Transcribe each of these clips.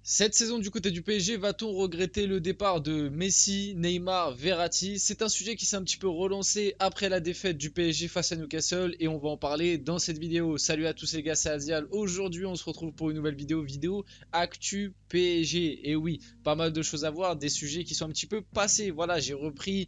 Cette saison du côté du PSG, va-t-on regretter le départ de Messi, Neymar, Verratti? C'est un sujet qui s'est un petit peu relancé après la défaite du PSG face à Newcastle et on va en parler dans cette vidéo. Salut à tous les gars, c'est Azial. Aujourd'hui, on se retrouve pour une nouvelle vidéo Actu PSG. Et oui, pas mal de choses à voir, des sujets qui sont un petit peu passés. Voilà, j'ai repris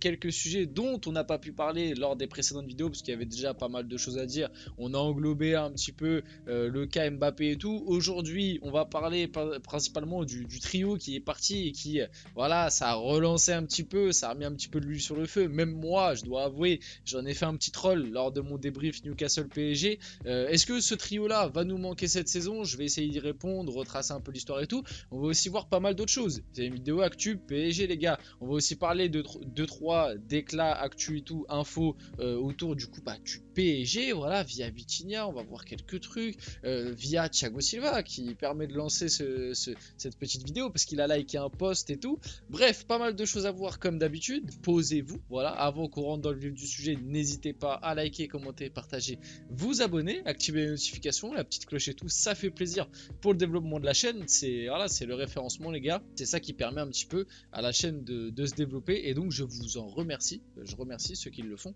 quelques sujets dont on n'a pas pu parler lors des précédentes vidéos parce qu'il y avait déjà pas mal de choses à dire. On a englobé un petit peu le cas Mbappé et tout. Aujourd'hui, on va parler principalement du trio qui est parti et qui, voilà, ça a relancé un petit peu, ça a mis un petit peu de l'huile sur le feu. Même moi, je dois avouer, j'en ai fait un petit troll lors de mon débrief Newcastle PSG. Est-ce que ce trio-là va nous manquer cette saison? Je vais essayer d'y répondre, retracer un peu l'histoire et tout. On va aussi voir pas mal d'autres choses. C'est une vidéo actu PSG, les gars. On va aussi parler de 2-3 déclats actu et tout, infos autour du coup du PSG, voilà, via Vitinha. On va voir quelques trucs via Thiago Silva qui permet de lancer cette petite vidéo parce qu'il a liké un post et tout. Bref, pas mal de choses à voir comme d'habitude. Posez-vous, voilà, avant qu'on rentre dans le vif du sujet, n'hésitez pas à liker, commenter, partager, vous abonner, activer les notifications, la petite cloche et tout, ça fait plaisir pour le développement de la chaîne. C'est voilà, c'est le référencement, les gars. C'est ça qui permet un petit peu à la chaîne de se développer et donc je vous en remercie. Je remercie ceux qui le font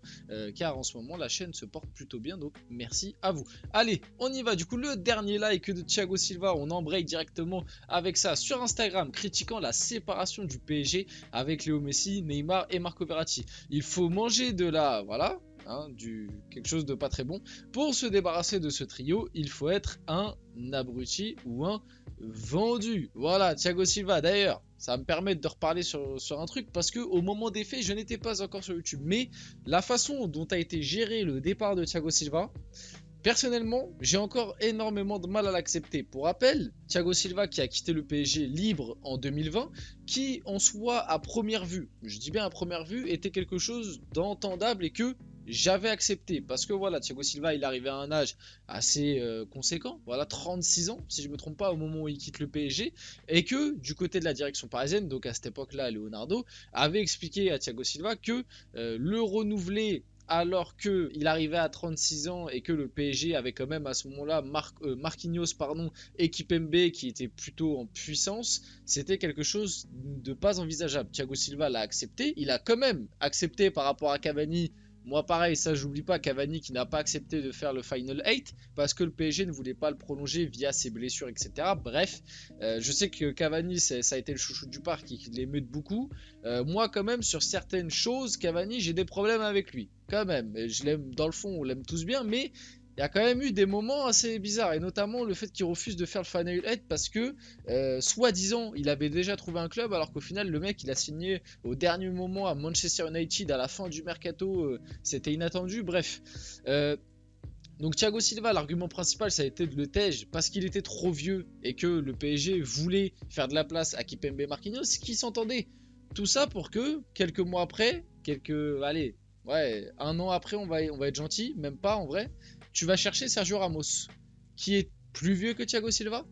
car en ce moment la chaîne se porte plutôt bien, donc merci à vous. Allez, on y va. Du coup, le dernier like de Thiago Silva, on embraye directement avec ça sur Instagram, critiquant la séparation du PSG avec Léo Messi, Neymar et Marco Verratti. Il faut manger de la, voilà, hein, quelque chose de pas très bon. Pour se débarrasser de ce trio, il faut être un abruti ou un vendu. Voilà, Thiago Silva. D'ailleurs, ça va me permet de reparler sur un truc parce que au moment des faits, je n'étais pas encore sur YouTube. Mais la façon dont a été géré le départ de Thiago Silva, personnellement, j'ai encore énormément de mal à l'accepter. Pour rappel, Thiago Silva qui a quitté le PSG libre en 2020, qui en soi à première vue, je dis bien à première vue, était quelque chose d'entendable et que j'avais accepté. Parce que voilà, Thiago Silva il arrivait à un âge assez conséquent, voilà 36 ans si je ne me trompe pas au moment où il quitte le PSG, et que du côté de la direction parisienne, donc à cette époque-là Leonardo, avait expliqué à Thiago Silva que le renouveler alors qu'il arrivait à 36 ans et que le PSG avait quand même à ce moment-là Marquinhos et Kimpembe qui était plutôt en puissance, c'était quelque chose de pas envisageable. Thiago Silva l'a accepté, il a quand même accepté par rapport à Cavani. Moi pareil, ça j'oublie pas, Cavani qui n'a pas accepté de faire le Final 8 parce que le PSG ne voulait pas le prolonger via ses blessures, etc. Bref, je sais que Cavani ça a été le chouchou du parc et qu'il l'aimait beaucoup. Moi quand même sur certaines choses, Cavani j'ai des problèmes avec lui. Quand même, je l'aime dans le fond, on l'aime tous bien, mais il y a quand même eu des moments assez bizarres, et notamment le fait qu'il refuse de faire le Final 8 parce que, soi-disant, il avait déjà trouvé un club, alors qu'au final, le mec, il a signé au dernier moment à Manchester United à la fin du mercato, c'était inattendu, bref. Donc Thiago Silva, l'argument principal, ça a été de le tège parce qu'il était trop vieux et que le PSG voulait faire de la place à Kimpembe Marquinhos, qui s'entendait. Tout ça pour que, quelques mois après, allez, ouais, un an après, on va être gentil, même pas en vrai, tu vas chercher Sergio Ramos, qui est plus vieux que Thiago Silva.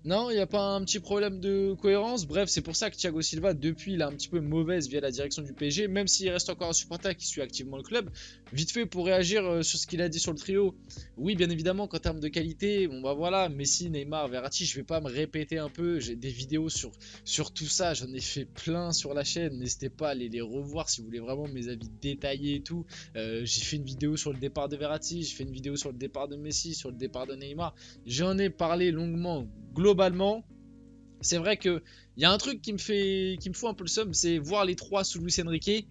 Non, il n'y a pas un petit problème de cohérence. Bref, c'est pour ça que Thiago Silva, depuis, il a un petit peu mauvaise via la direction du PSG, même s'il reste encore un supporter qui suit activement le club. Vite fait, pour réagir sur ce qu'il a dit sur le trio, oui, bien évidemment qu'en termes de qualité, bon bah voilà, Messi, Neymar, Verratti, je vais pas me répéter un peu, j'ai des vidéos sur tout ça, j'en ai fait plein sur la chaîne, n'hésitez pas à aller les revoir si vous voulez vraiment mes avis détaillés et tout. J'ai fait une vidéo sur le départ de Verratti, j'ai fait une vidéo sur le départ de Messi, sur le départ de Neymar, j'en ai parlé longuement. Globalement, c'est vrai que il y a un truc qui me fout un peu le seum, c'est voir les trois sous Luis Enrique.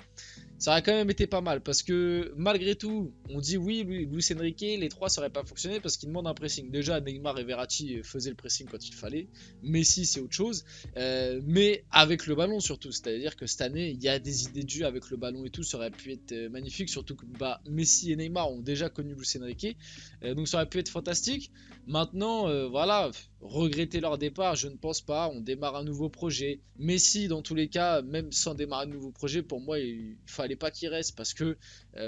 Ça aurait quand même été pas mal parce que malgré tout, on dit oui, Luis Enrique, les trois ça aurait pas fonctionné parce qu'il demande un pressing. Déjà, Neymar et Verratti faisaient le pressing quand il fallait. Messi, c'est autre chose. Mais avec le ballon surtout, c'est-à-dire que cette année, il y a des idées de jeu avec le ballon et tout, ça aurait pu être magnifique. Surtout que Messi et Neymar ont déjà connu Luis Enrique, donc ça aurait pu être fantastique. Maintenant, voilà, regretter leur départ, je ne pense pas. On démarre un nouveau projet. Messi, dans tous les cas, même sans démarrer un nouveau projet, pour moi, il fallait pas qu'il reste parce que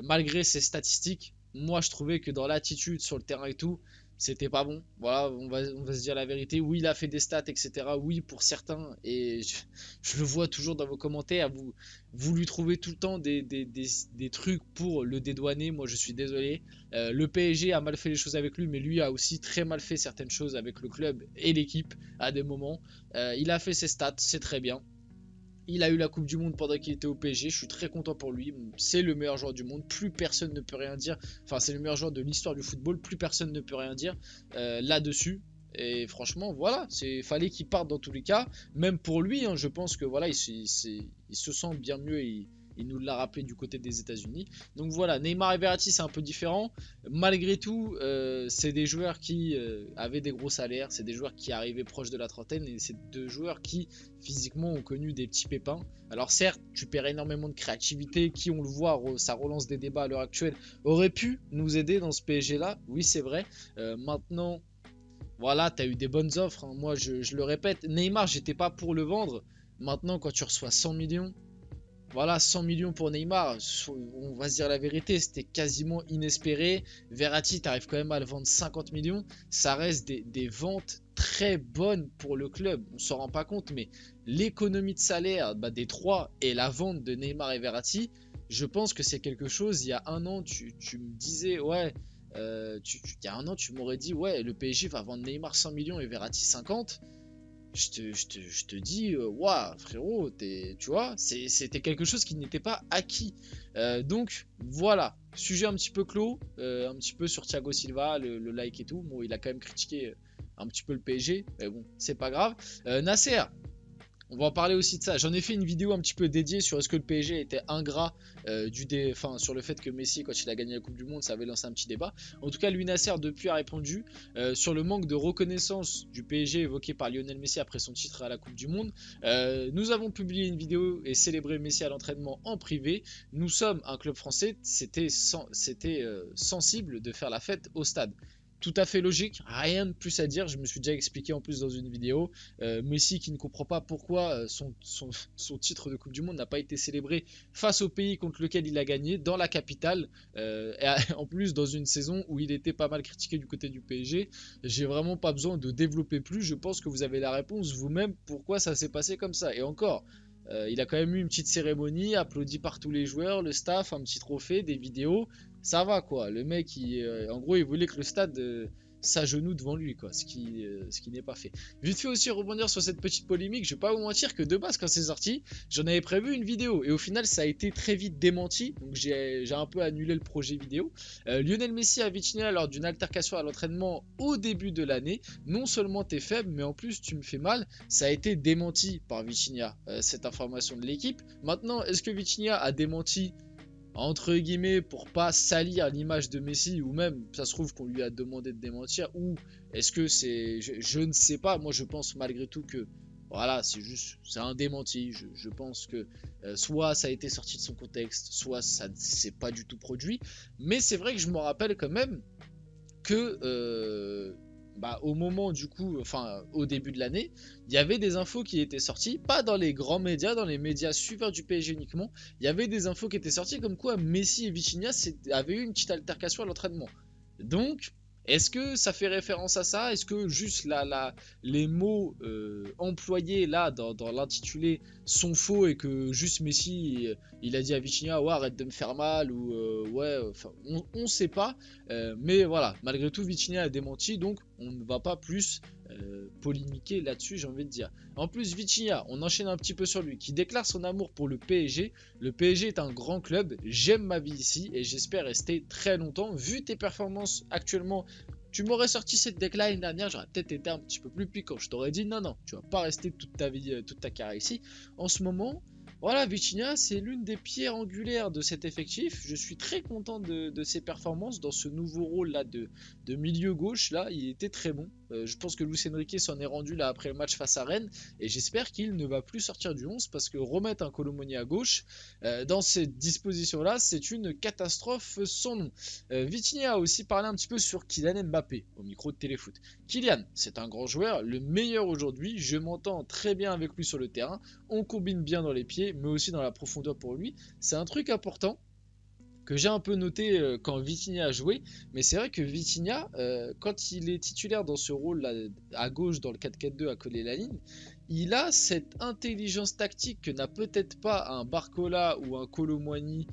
malgré ses statistiques, moi je trouvais que dans l'attitude sur le terrain et tout, c'était pas bon. Voilà, on va se dire la vérité. Oui, il a fait des stats, etc. Oui, pour certains. Et je le vois toujours dans vos commentaires. Vous lui trouvez tout le temps des trucs pour le dédouaner. Moi, je suis désolé. Le PSG a mal fait les choses avec lui, mais lui a aussi très mal fait certaines choses avec le club et l'équipe à des moments. Il a fait ses stats, c'est très bien. Il a eu la Coupe du Monde pendant qu'il était au PSG. Je suis très content pour lui. C'est le meilleur joueur du monde. Plus personne ne peut rien dire. Enfin, c'est le meilleur joueur de l'histoire du football. Plus personne ne peut rien dire là-dessus. Et franchement, voilà, fallait qu'il parte dans tous les cas. Même pour lui, hein, je pense que voilà, il se sent bien mieux. Il nous l'a rappelé du côté des États-Unis. Donc voilà, Neymar et Verratti, c'est un peu différent. Malgré tout, c'est des joueurs qui avaient des gros salaires. C'est des joueurs qui arrivaient proches de la trentaine. Et c'est deux joueurs qui physiquement ont connu des petits pépins. Alors certes, tu perds énormément de créativité, qui on le voit, ça relance des débats à l'heure actuelle, aurait pu nous aider dans ce PSG là, oui c'est vrai. Maintenant, voilà, tu as eu des bonnes offres, hein. Moi je le répète, Neymar j'étais pas pour le vendre. Maintenant quand tu reçois 100 millions, voilà, 100 millions pour Neymar, on va se dire la vérité, c'était quasiment inespéré. Verratti, tu arrives quand même à le vendre 50 millions. Ça reste des ventes très bonnes pour le club. On s'en rend pas compte, mais l'économie de salaire des trois et la vente de Neymar et Verratti, je pense que c'est quelque chose. Il y a un an, tu me disais, ouais, il y a un an, tu m'aurais dit, ouais, le PSG va vendre Neymar 100 millions et Verratti 50. Je te dis, waouh, frérot, tu vois, c'était quelque chose qui n'était pas acquis. Donc, voilà, sujet un petit peu clos, un petit peu sur Thiago Silva, le like et tout. Bon, il a quand même critiqué un petit peu le PSG, mais bon, c'est pas grave. Nasser, on va en parler aussi de ça. J'en ai fait une vidéo un petit peu dédiée sur est-ce que le PSG était ingrat sur le fait que Messi, quand il a gagné la Coupe du Monde, ça avait lancé un petit débat. En tout cas, lui Nasser depuis a répondu sur le manque de reconnaissance du PSG évoqué par Lionel Messi après son titre à la Coupe du Monde. Nous avons publié une vidéo et célébré Messi à l'entraînement en privé. Nous sommes un club français, c'était sensible de faire la fête au stade. Tout à fait logique, rien de plus à dire, je me suis déjà expliqué en plus dans une vidéo. Messi qui ne comprend pas pourquoi son titre de Coupe du Monde n'a pas été célébré face au pays contre lequel il a gagné, dans la capitale, et en plus dans une saison où il était pas mal critiqué du côté du PSG. J'ai vraiment pas besoin de développer plus, je pense que vous avez la réponse vous-même pourquoi ça s'est passé comme ça. Et encore, il a quand même eu une petite cérémonie, applaudi par tous les joueurs, le staff, un petit trophée, des vidéos. Ça va quoi. Le mec, en gros, il voulait que le stade s'agenouille devant lui, quoi. Ce qui n'est pas fait. Vite fait aussi rebondir sur cette petite polémique. Je vais pas vous mentir que de base, quand c'est sorti, j'en avais prévu une vidéo. Et au final, ça a été très vite démenti. Donc j'ai un peu annulé le projet vidéo. Lionel Messi a Vitinha lors d'une altercation à l'entraînement au début de l'année. Non seulement t'es faible, mais en plus tu me fais mal. Ça a été démenti par Vitinha, cette information de l'équipe. Maintenant, est-ce que Vitinha a démenti entre guillemets pour pas salir l'image de Messi, ou même ça se trouve qu'on lui a demandé de démentir, ou est-ce que je ne sais pas. Moi je pense malgré tout que voilà, c'est un démenti. Je pense que soit ça a été sorti de son contexte, soit ça s'est pas du tout produit. Mais c'est vrai que je me rappelle quand même que au moment du coup, enfin au début de l'année, il y avait des infos qui étaient sorties, pas dans les grands médias, dans les médias suiveurs du PSG uniquement, il y avait des infos qui étaient sorties comme quoi Messi et Vitinha avaient eu une petite altercation à l'entraînement. Donc, est-ce que ça fait référence à ça? Est-ce que juste les mots employés là dans l'intitulé sont faux et que juste Messi il a dit à Vitinha ouais arrête de me faire mal ou ouais enfin on sait pas. Mais voilà, malgré tout Vitinha a démenti, donc on ne va pas plus polémiquer là-dessus, j'ai envie de dire. En plus Vitinha, on enchaîne un petit peu sur lui, qui déclare son amour pour le PSG. Le PSG est un grand club, j'aime ma vie ici et j'espère rester très longtemps. Vu tes performances actuellement, tu m'aurais sorti cette déclaration l'année dernière, j'aurais peut-être été un petit peu plus piquant. Je t'aurais dit non, non, tu vas pas rester toute ta vie, toute ta carrière ici. En ce moment, voilà, Vitinha, c'est l'une des pierres angulaires de cet effectif. Je suis très content de ses performances dans ce nouveau rôle là de milieu gauche. Là, il était très bon. Je pense que Luis Enrique s'en est rendu là après le match face à Rennes. Et j'espère qu'il ne va plus sortir du 11 parce que remettre un Colomoni à gauche dans cette disposition-là, c'est une catastrophe sans nom. Vitinha a aussi parlé un petit peu sur Kylian Mbappé au micro de Téléfoot. Kylian, c'est un grand joueur, le meilleur aujourd'hui. Je m'entends très bien avec lui sur le terrain. On combine bien dans les pieds, mais aussi dans la profondeur pour lui. C'est un truc important. que j'ai un peu noté quand Vitinha a joué, mais c'est vrai que Vitinha, quand il est titulaire dans ce rôle là à gauche dans le 4-4-2 à coller la ligne, il a cette intelligence tactique que n'a peut-être pas un Barcola ou un Kolo Muani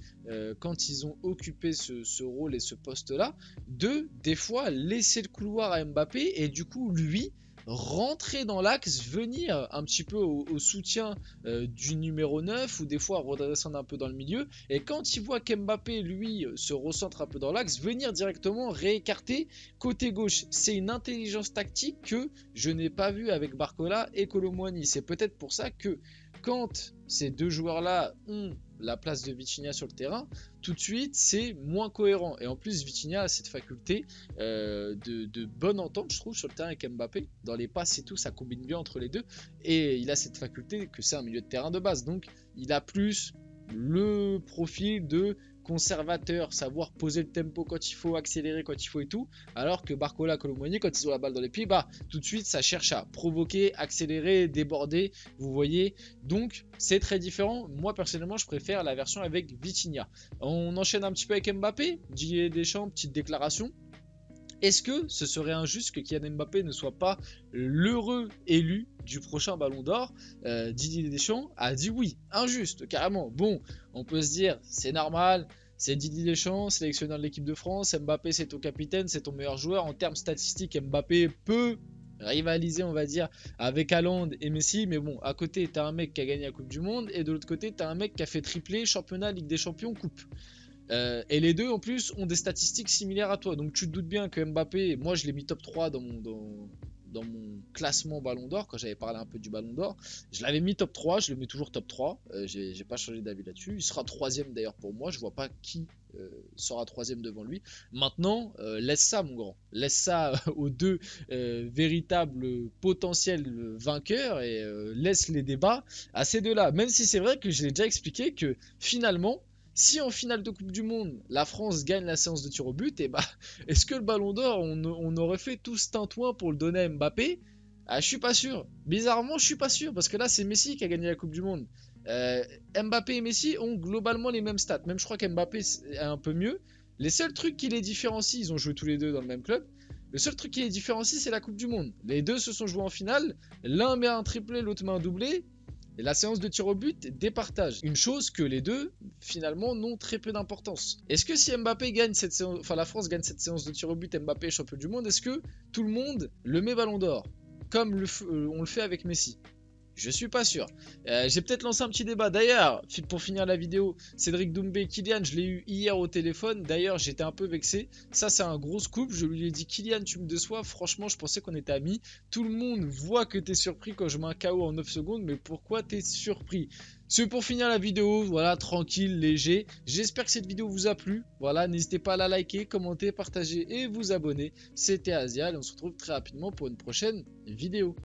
quand ils ont occupé ce rôle et ce poste là, de des fois laisser le couloir à Mbappé et du coup lui rentrer dans l'axe, venir un petit peu au soutien du numéro 9 ou des fois redescendre un peu dans le milieu, et quand il voit qu'Mbappé lui se recentre un peu dans l'axe, venir directement réécarter côté gauche. C'est une intelligence tactique que je n'ai pas vue avec Barcola et Kolo Muani. C'est peut-être pour ça que quand ces deux joueurs là ont la place de Vitinha sur le terrain, tout de suite c'est moins cohérent. Et en plus Vitinha a cette faculté de bonne entente, je trouve, sur le terrain avec Mbappé. Dans les passes et tout, ça combine bien entre les deux. Et il a cette faculté que c'est un milieu de terrain de base. Donc il a plus le profil de conservateur, savoir poser le tempo quand il faut, accélérer quand il faut et tout, alors que Barcola, Kolo Muani, quand ils ont la balle dans les pieds, bah tout de suite ça cherche à provoquer, accélérer, déborder, vous voyez. Donc c'est très différent. Moi personnellement je préfère la version avec Vitinha. On enchaîne un petit peu avec Mbappé. Didier Deschamps, petite déclaration. Est-ce que ce serait injuste que Kylian Mbappé ne soit pas l'heureux élu du prochain Ballon d'Or? Didier Deschamps a dit oui, injuste, carrément. Bon, on peut se dire, c'est normal, c'est Didier Deschamps, sélectionneur de l'équipe de France, Mbappé c'est ton capitaine, c'est ton meilleur joueur. En termes statistiques, Mbappé peut rivaliser, on va dire, avec Haaland et Messi, mais bon, à côté, t'as un mec qui a gagné la Coupe du Monde, et de l'autre côté, t'as un mec qui a fait triplé, championnat, Ligue des Champions, Coupe. Et les deux en plus ont des statistiques similaires à toi. Donc tu te doutes bien que Mbappé, moi je l'ai mis top 3 dans mon classement Ballon d'Or. Quand j'avais parlé un peu du Ballon d'Or, je l'avais mis top 3, je le mets toujours top 3. J'ai pas changé d'avis là-dessus. Il sera troisième d'ailleurs pour moi. Je vois pas qui sera troisième devant lui. Maintenant, laisse ça mon grand. Laisse ça aux deux véritables potentiels vainqueurs et laisse les débats à ces deux-là. Même si c'est vrai que je l'ai déjà expliqué que finalement, si en finale de Coupe du Monde, la France gagne la séance de tir au but, et bah, est-ce que le Ballon d'Or, on aurait fait tout ce tintouin pour le donner à Mbappé? Je suis pas sûr. Bizarrement, je suis pas sûr, parce que là, c'est Messi qui a gagné la Coupe du Monde. Mbappé et Messi ont globalement les mêmes stats. Même je crois qu'Mbappé est un peu mieux. Les seuls trucs qui les différencient, ils ont joué tous les deux dans le même club. Le seul truc qui les différencie, c'est la Coupe du Monde. Les deux se sont joués en finale. L'un met un triplé, l'autre met un doublé. Et la séance de tir au but départage. Une chose que les deux, finalement, n'ont très peu d'importance. Est-ce que si Mbappé gagne cette séance, enfin la France gagne cette séance de tir au but, Mbappé est champion du monde, est-ce que tout le monde le met Ballon d'Or comme on le fait avec Messi? Je suis pas sûr. J'ai peut-être lancé un petit débat. D'ailleurs, pour finir la vidéo, Cédric Doumbé, Kylian, je l'ai eu hier au téléphone. D'ailleurs, j'étais un peu vexé. Ça, c'est un gros scoop. Je lui ai dit, Kylian, tu me déçois. Franchement, je pensais qu'on était amis. Tout le monde voit que t'es surpris quand je mets un KO en 9 secondes. Mais pourquoi t'es surpris? C'est pour finir la vidéo. Voilà, tranquille, léger. J'espère que cette vidéo vous a plu. Voilà, n'hésitez pas à la liker, commenter, partager et vous abonner. C'était Azial. On se retrouve très rapidement pour une prochaine vidéo.